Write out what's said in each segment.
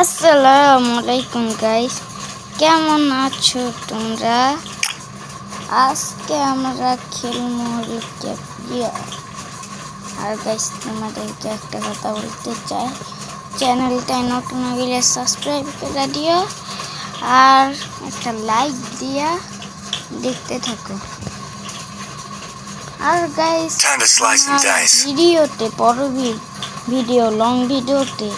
আসসালামু আলাইকুম গাইস, কেমন আছো তোমরা? আজকে আমরা খেলবো আর গাইস তোমাদেরকে একটা কথা বলতে চাই, চ্যানেলটায় নতুন হলে সাবস্ক্রাইব করে দিও আর একটা লাইক দিয়া দেখতে থাকো। আর গাইস ভিডিওতে ভিডিও লং ভিডিওতে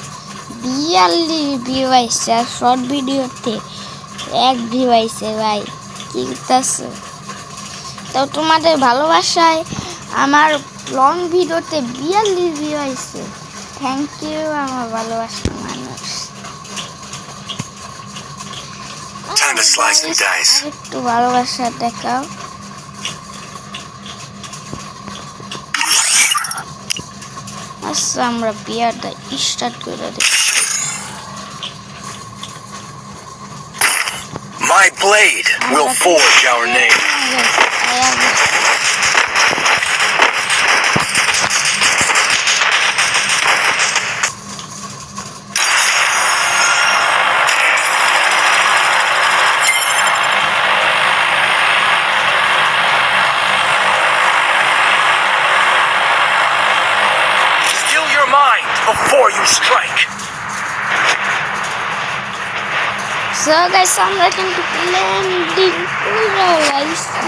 42 ভিউ আইছে আর শর্ট ভিডিওতে 1 ভিউ আইছে। ভাই কি করতেছে? তো তোমাদের ভালোবাসায় আমার লং ভিডিওতে 42 ভিউ আইছে। থ্যাংক ইউ আমার ভালোবাসার মানুষ। একটু ভালোবাসা দেখাও। আচ্ছা আমরা বিয়ারটা স্টার্ট করে দিই। My blade will forge our name. Still your mind before you strike. So guys, আমরা কিন্তু ল্যান্ডিং করে লাইছি।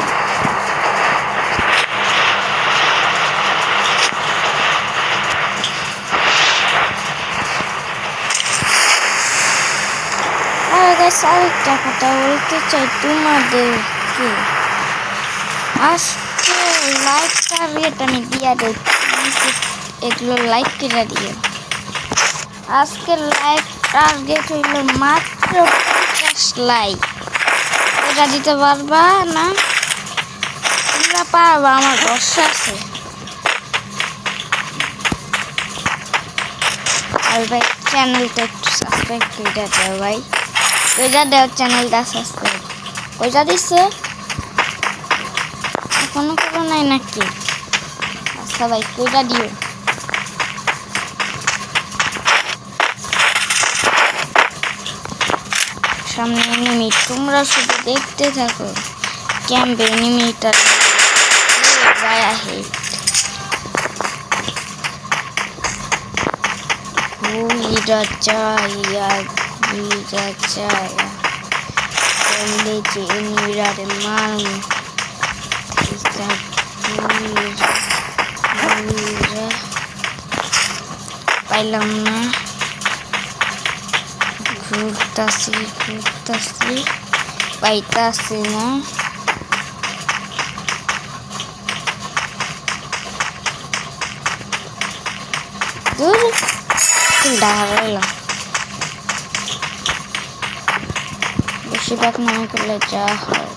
আর গাইস আরেকটা কথা বলতে চাই তোমাদেরকে, আজকে লাইক টার্গেট আমি দিয়া দেই, এগুলো লাইক করে দিও। আজকে লাইক টার্গেট হইল মাত্র 50 লাইক। এটা দিতে পারবা না? তোমরা পারবা, আমার ভরসা আছে। আর ভাই চ্যানেলটা একটু সাবস্ক্রাইব করে দাও ভাই, কইরা দাও চ্যানেলটা সাবস্ক্রাইব। কইরা দিছে? এখনো করো নাই নাকি? আচ্ছা ভাই কইরা দিও। সামনে এনিমি, তোমরা শুধু দেখতে থাকো। ক্যাম্পে এনিমিটা গায়া হেড গুলিরা চাইয়া বললে যে এনিমিরা রে মারুন। গুলিরা পাইলাম না, ঘুরতাছি পাইতাছি না। দূর দাঁড়াইলাম, বেশিরভাগ নাম করলে যা হয়।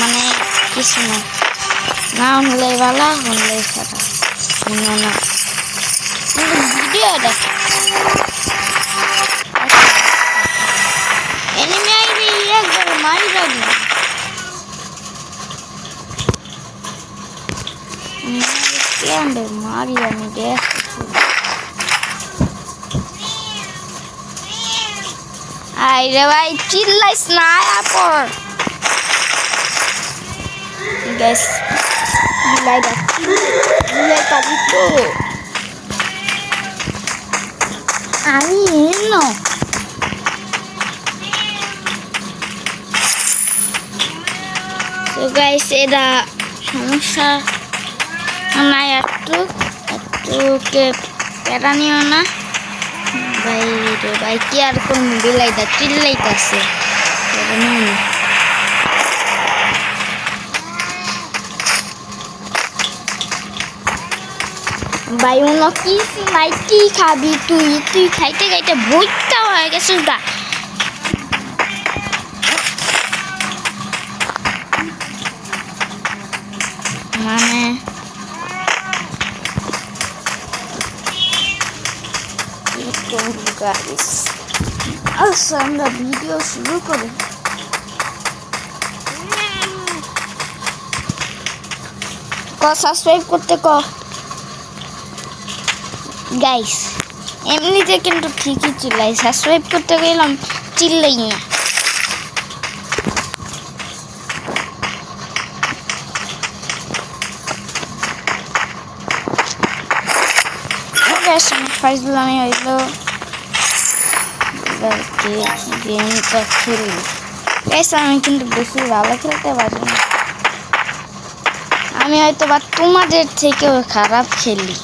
মানে কিছু না হলে ভালো, হলে খারাপ শুনে না ভিডিও দেখ। এনিমি আইবি একবার মারি যাবি, মারি আমি দেখ। আরে ভাই চিল্লাইস না, আপর গ্যাস বিলাই পাবি তো আমি এনো। তো গাইস এটা সমস্যা নাই, একটুকে প্যারা নিও না ভাই রে ভাই। কি আর কোন বিলাইটা চিল্লাইতেছে ভাই। অন্য কি ভাই কি খাবি তুই খাইতে খাইতে ভর্তা হয়ে গেছিস গা। মানে গাইস আচ্ছা আমরা ভিডিও শুরু করি সাবস্ক্রাইব করতে গাইস এমনিতে কিন্তু ঠিকই চিল্লাই সাবস্ক্রাইব করতে গেলাম চিল্লাই না ফাইজলামি হইল গেমটা খেলি গাইস আমি কিন্তু বেশি ভালো খেলতে পারি না আমি হয়তো বা তোমাদের থেকেও খারাপ খেলি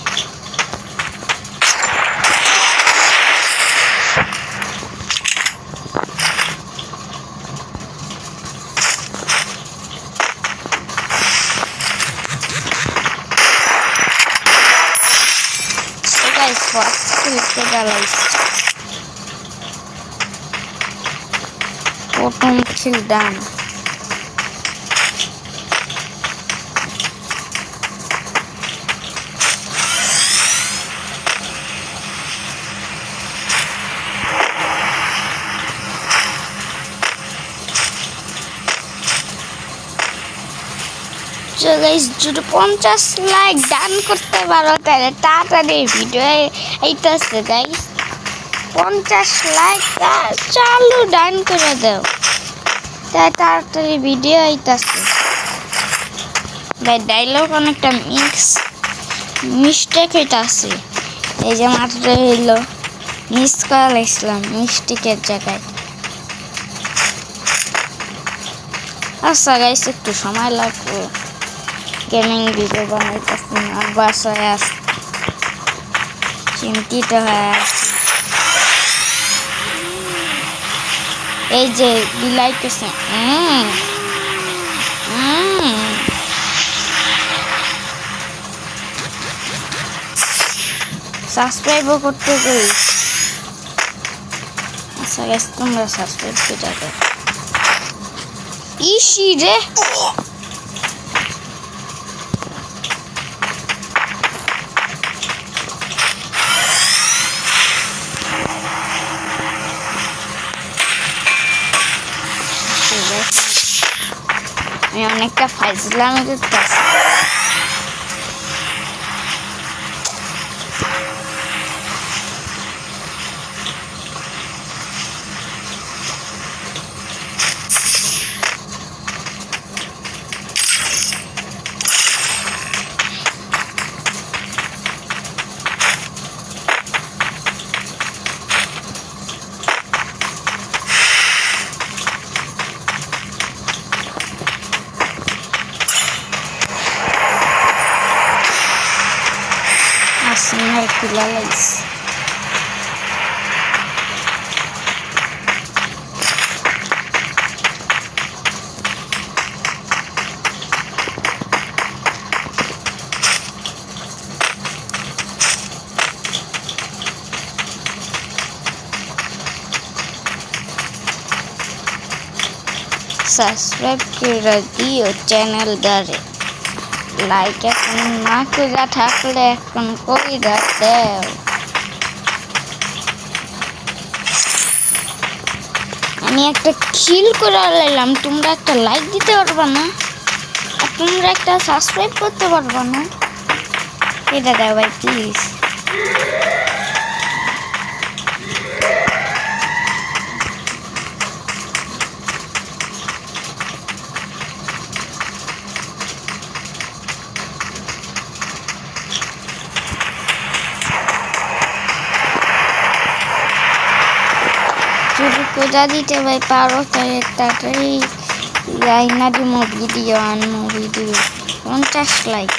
first খেলতে গেলাইস প্রথম খেল ডান গাইস যদি 50 লাইক ডান করতে পারো তাহলে তাড়াতাড়ি ভিডিও এইটাছে গাইস 50 লাইক চালু ডান করে দাও তাই তাড়াতাড়ি ভিডিও এইটাছে ভাই ডায়লগ অনেকটা মিস্টেক হইতাছে এই যে মাত্র হইলো মিস করা লাগছিলাম মিস্টেকের জায়গায় আচ্ছা গাইস একটু সময় লাগবে গেমিং ভিডিও বানাইতেছি আর বাসায় আসি চিন্তিত হয়ে আছি এই যে বিলাইতেছে সাবস্ক্রাইবও করতে করি আচ্ছা গাইস তোমরা সাবস্ক্রাইব করে যাবে ইসি রে আমি অনেকটা ফাইজলামি করতেছি Signal Pilales. Subscribe করে দিও চ্যানেল দারে লাইক এখন না করে থাকলে এখন কই দাও আমি একটা কিল করে লাইলাম তোমরা একটা লাইক দিতে পারবা না আর তোমরা একটা সাবস্ক্রাইব করতে পারবা না এটা দাও ভাই প্লিজ যদি কোজা দিতে ভাই পারো তাহলে তাড়াতাড়ি লাইনা দিমো ভিডিও আনমো ভিডিও 50 লাইক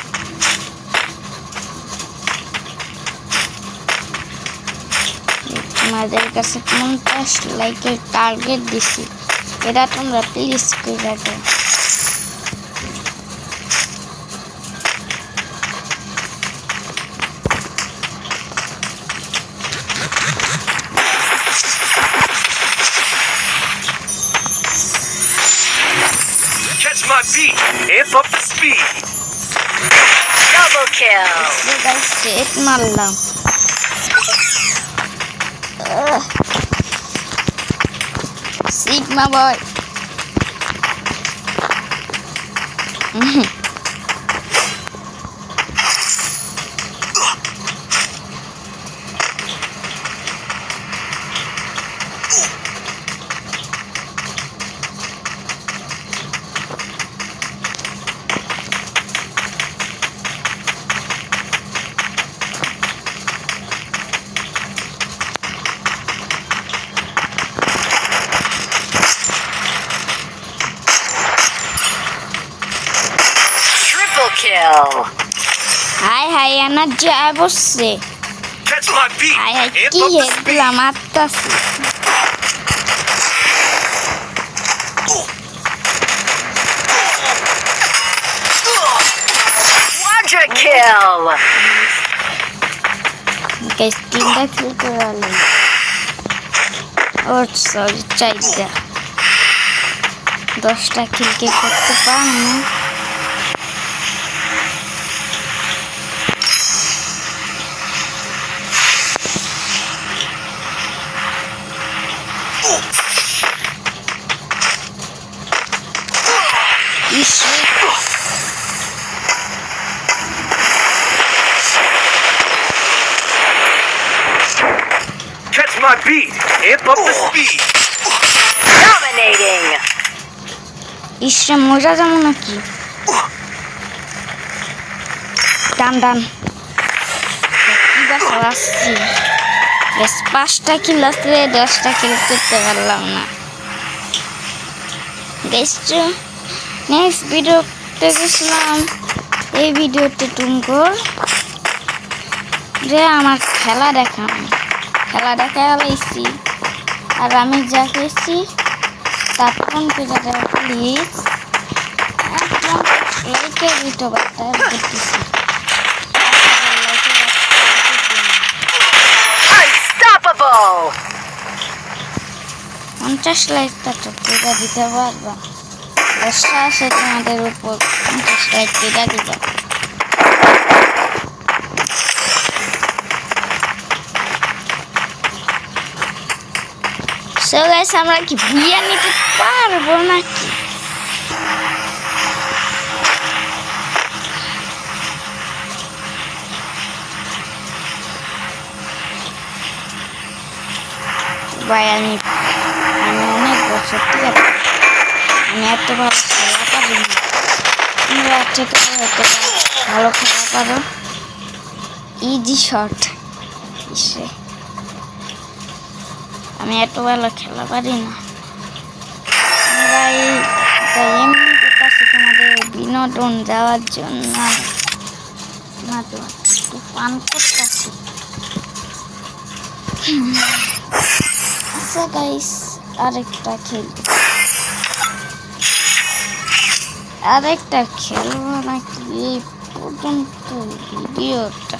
তোমাদের কাছে 50 লাইকের টার্গেট দিছি এটা তোমরা প্লিজ করে দাও My beat. Amp up the speed. Double kill. guys, set মারলাম Sigma boy. Kill. Hi, energy বসছে। Catch my beat. Hi, Amp কি up the হেডগুলা speed. মারতাছি। Quadra kill. Guys, তিনটা কিল করে আনলাম। ওর সরি চাইটা 10টা কিল কে করতে পারবো না। Catch my beat. Amp up the speed. Dominating. ইসরে মজা যাবো নাকি? ডান কি বাসা আসছি। বেশ 5টা কিল আছে, 10টা কিল করতে পারলাম না। নেক্সট ভিডিওতে গেছিলাম, এই ভিডিওতে টুমকর যে আমার খেলা দেখা লাইছি, আর আমি যা খেয়েছি তার ফোন পেজে দেওয়া প্লিজ। একদম লাইকের ভিডিও বার্তা করতেছি। Unstoppable. 50 লাইকটা তো পেজা দিতে পারবা। বর্ষা আসে তোমাদের উপর 50 লাইক পেজা দিবা। সো গাইস, আমরা কি বুইয়া নিতে পারবো নাকি? ভাই আমি অনেক বছর ঠিক আছে, আমি এত ভালো খেলা পারি না। তোমরা থেকে হয়তো ভালো খেলা পারো। Easy shot. আমি এত ভালো খেলা পারি না। এমনিতে কাছে তোমাদের বিনোদন দেওয়ার জন্য না তো একটু পান করতেছি। আচ্ছা গাইস, আরেকটা খেলবো নাকি এই পর্যন্ত ভিডিওটা?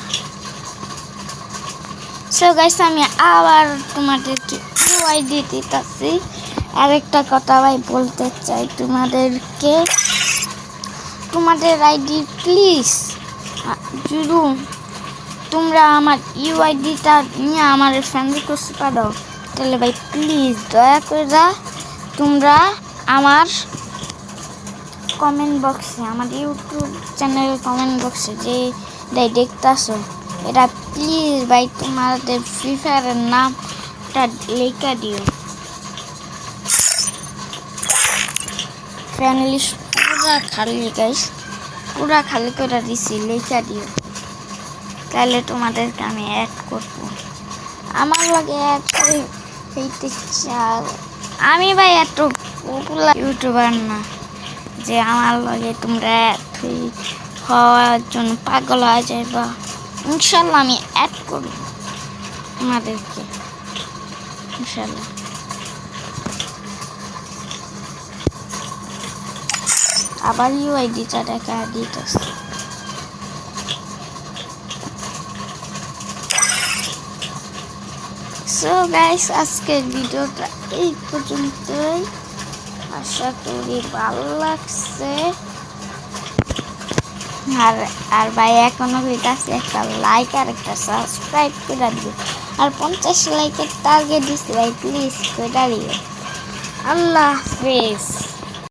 সো গাইস, আমি আবার তোমাদেরকে ইউআইডি দিতেছি। আরেকটা কথা ভাই বলতে চাই তোমাদেরকে, তোমাদের আইডি প্লিজ যদি তোমরা আমার ইউআইডিটা নিয়ে আমার ফ্রেন্ড রিকোয়েস্ট পাঠাও, তাহলে ভাই প্লিজ দয়া করে তোমরা আমার কমেন্ট বক্সে, আমার ইউটিউব চ্যানেলের কমেন্ট বক্সে যে দেখতেছো, এটা প্লিজ ভাই তোমাদের ফ্রি ফায়ারের নামটা লেখা দিও। ফ্রেন্ড লিস্ট পুরা খালি গাইস, পুরা খালি করে দিছি, লেখা দিও। তাহলে তোমাদেরকে আমি অ্যাড করবো, আমার লাগে অ্যাড করে হইতে চাও। আমি ভাই এত পপুলার ইউটিউবার না যে আমার লাগে তোমরা হওয়ার জন্য পাগল হয়ে যাইবা। ইনশাল্লাহ আমি অ্যাড করব তোমাদেরকে, ইনশাল্লাহ। আবার ইউআইডিটা দেখা দিতেছে। সো গাইস, আজকের ভিডিওটা এই পর্যন্তই। আশা করি ভালো লাগছে। আর ভাই এখনো হইতাছে একটা লাইক আর একটা সাবস্ক্রাইব করে দিও। আর 50 লাইকের টার্গেট দিচ্ছি ভাই, প্লিজ করে দিও। আল্লাহ হাফেজ।